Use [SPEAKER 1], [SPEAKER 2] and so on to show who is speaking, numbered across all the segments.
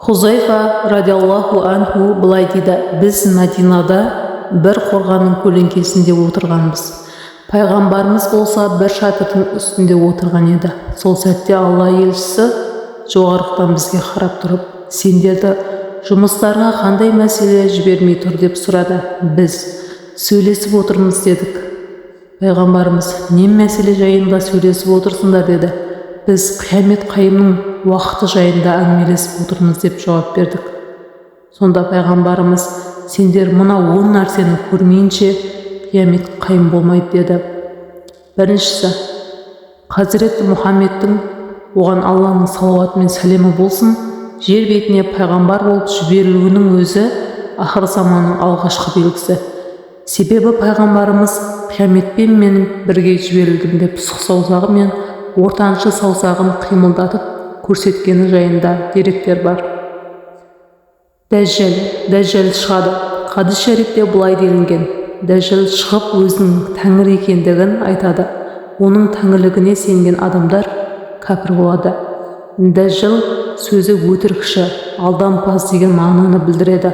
[SPEAKER 1] Хузайфа радиаллаху анху былай дейді: біз Мәдинада бір қорғанның көлеңкесінде отырғанбыз. Пайғамбарымыз болса бір шатырдың үстінде отырған еді. Сол сәтте Алла елшісі жоғарықтан бізге қарап тұрып: сендерді жұмыстарыңа қандай мәселе жібермей тұр деп сұрады. Біз: сөйлесіп отырмыз дедік. Пайғамбарымыз: не мәселе жайында сөйлесіп отырсыңдар деді. Біз қиямет қайымның уақыты жайында әңгімелесіп отырмыз деп жауап бердік. Сонда пайғамбарымыз: сендер мына 10 нәрсені көрмейінше қиямет қайым болмайды деді. Біріншісі, Хазіреті Мұхаммедтің, оған Алланың салауаты мен сәлемі болсын, жер бетіне пайғамбар болып жіберілуінің өзі ақыр заманның алғашқы белгісі. Себебі пайғамбарымыз қияметпен мен бірге жіберілдім деп сұқ саусағы мен ортаншы саусағын қимылдатып көрсеткені жайында деректер бар. Дәжжәл шығады. Хадис шәрифте былай делінген: Дәжжәл шығып өзінің тәңір екендігін айтады. Оның тәңірлігіне сенген адамдар кәпір болады. Дәжжәл сөзі өтірікші, алдампаз деген мағынаны білдіреді.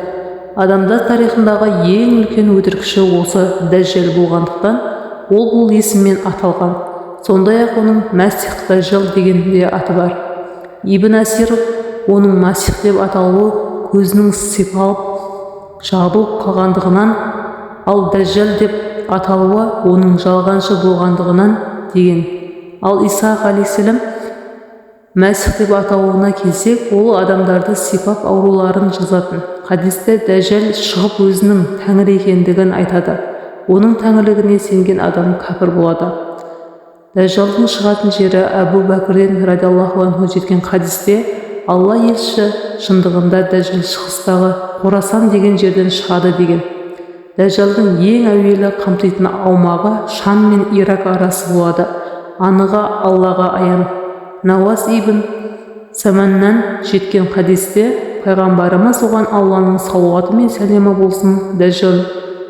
[SPEAKER 1] Адамдар тарихындағы ең үлкен өтірікші осы Дәжжәл болғандықтан ол бұл есіммен аталған. Сондай-ақ оның Мәсих Дәжжәл деген де аты бар. Ибн Асир оның Масих деп аталуы көзінің сипалып жабылып қалғандығынан, ал Дәжжәл деп аталуы оның жалғаншы болғандығынан деген. Ал Иса алейхиссалам Мәсих деп аталуына келсек, ол адамдарды сипап ауруларын жазатын. Хадисте Дәжжәл шығып өзінің тәңір екендігін айтады. Оның тәңірлігіне сенген адам кәпір болады. Дәжжалдың шығатын жері Әбу Бәкірден радиаллаху анху жеткен хадисте Алла елшісі шындығында Дәжжал шығыстағы Хорасан деген жерден шығады деген. Дәжжалдың ең әуелі қамтитын аумағы Шам мен Ирак арасы болады. Анығы Аллаға аян. Науас ибн Саманнан жеткен хадисте пайғамбарымыз оған Алланың салауаты мен сәлемі болсын, Дәжжал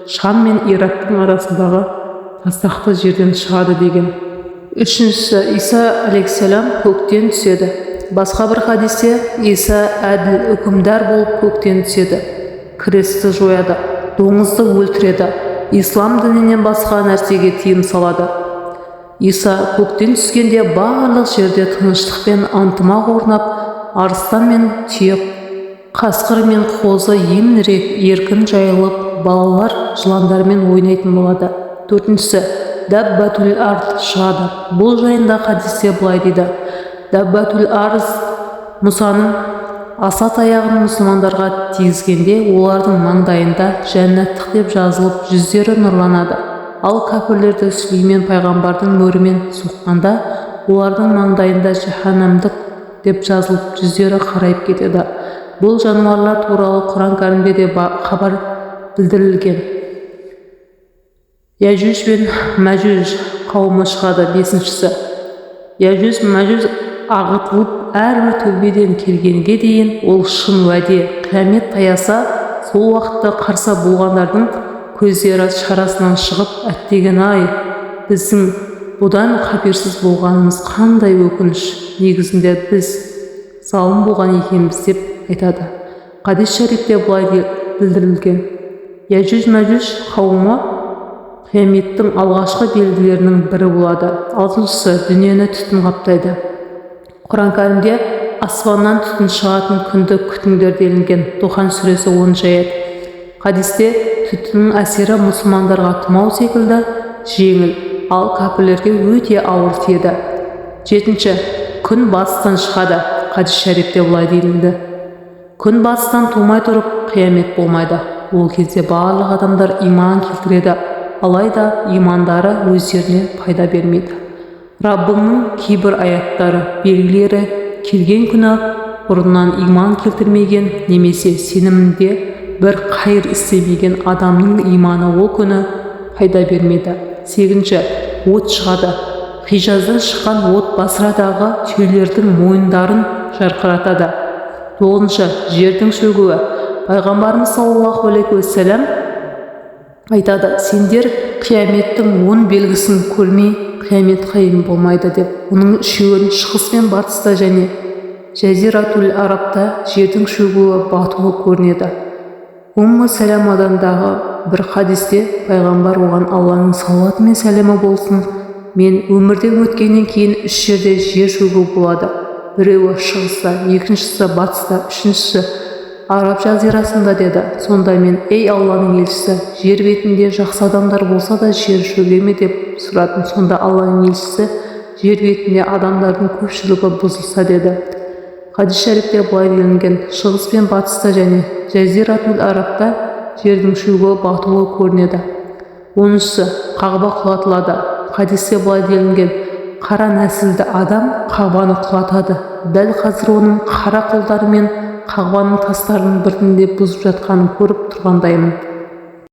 [SPEAKER 1] Шам мен Ирактың арасындағы тастақты жерден шығады деген. Үшіншісі, Иса алейхиссалам көктен түседі. Басқа бір хадисте Иса әділ үкімдар болып көктен түседі. Кресті жояды, доңызды өлтіреді, ислам дінінен басқа нәрсеге тыйым салады. Иса көктен түскенде барлық жерде тыныштық пен ынтымақ орнап, арыстан мен түйе, қасқыр мен қозы емін-еркін еркін жайылып, балалар жыландармен ойнайтын болады. Төртіншісі, Даббатул ард шығады. Бұл жайында хадисте былай дейді: Даббатул арз Мұсаның аса таяғын мұсылмандарға тигізгенде олардың маңдайында жәннаттық деп жазылып, жүздері нұрланады. Ал кәпірлерді Сүлеймен пайғамбардың мөрімен соққанда олардың маңдайында жаһаннамдық деп жазылып, жүздері қарайып кетеді. Бұл жануарлар туралы Құран кәрімде де хабар білдірілген. Яжуж бен Мәжуж қауымы шығады. Бесіншісі, Яжуж Мәжуж ағытылып әрбір төбеден келгенге дейін ол шын уәде. Қиямет таяса, сол уақытта қарсы болғандардың көздері шарасынан шығып, әттеген-ай, біздің бұдан қаперсіз болғанымыз қандай өкініш, негізінде біз залым болған екенбіз деп айтады. Хадис шәрифте былай білдірілген: Яжуж Мәжуж қауымы қияметтің алғашқы белгілерінің бірі болады. Алтыншысы, дүниені түтін қаптайды. Құран кәрімде аспаннан түтін шығатын күнді күтіңдер делінген. Тохан сүресі 10 аят. Хадисте түтіннің әсері мұсылмандарға тұмау секілді жеңіл, ал кәпірлерге өте ауыр тиеді. Жетінші, күн батыстан шығады. Хадис шәрифте былай делінді: күн батыстан тумай тұрып қиямет болмайды. Ол кезде барлық адамдар иман келтіреді, алайда имандары өздеріне пайда бермейді. Раббыңның кейбір аяттары, белгілері келген күні бұрыннан иман келтірмеген немесе сенімінде бір қайыр істемеген адамның иманы ол күні пайда бермейді. Сегізінші, от шығады. Хижаздан шыққан от Басрадағы түйелердің мойындарын жарқыратады. Тоғызыншы, жердің шөгуі. Пайғамбарымыз саллаллаху алейхи уассалам айтады: сендер қияметтің 10 белгісін көрмей қиямет қайым болмайды деп. Оның үшеуін шығыс пен батыста және Жазиратул Арабта жердің шөгуі батуы көрінеді. Умму Сәләмадандағы бір хадисте пайғамбар оған Алланың салауаты мен сәлемі болсын, мен өмірден өткеннен кейін 3 жерде жер шөгу болады. Біреуі шығыста, екіншісі батыста, үшіншісі Араб жазирасында деді. Сонда мен, ей Алланың елшісі, жер бетінде жақсы адамдар болса да жер шөге ме деп сұрадым. Сонда Алланың елшісі, жер бетінде адамдардың көпшілігі бұзылса деді. Хадис шәрифте былай делінген: шығыс пен батыста және Жазиратул Арабта жердің шөгуі батуы көрінеді. 10-шысы Қағба құлатылады. Хадисте былай делінген: қара нәсілді адам Қағбаны құлатады. Дәл қазір оның қара қолдарымен Қағбаның тастарының бірінде бұзып жатқанын көріп тұрғандаймын.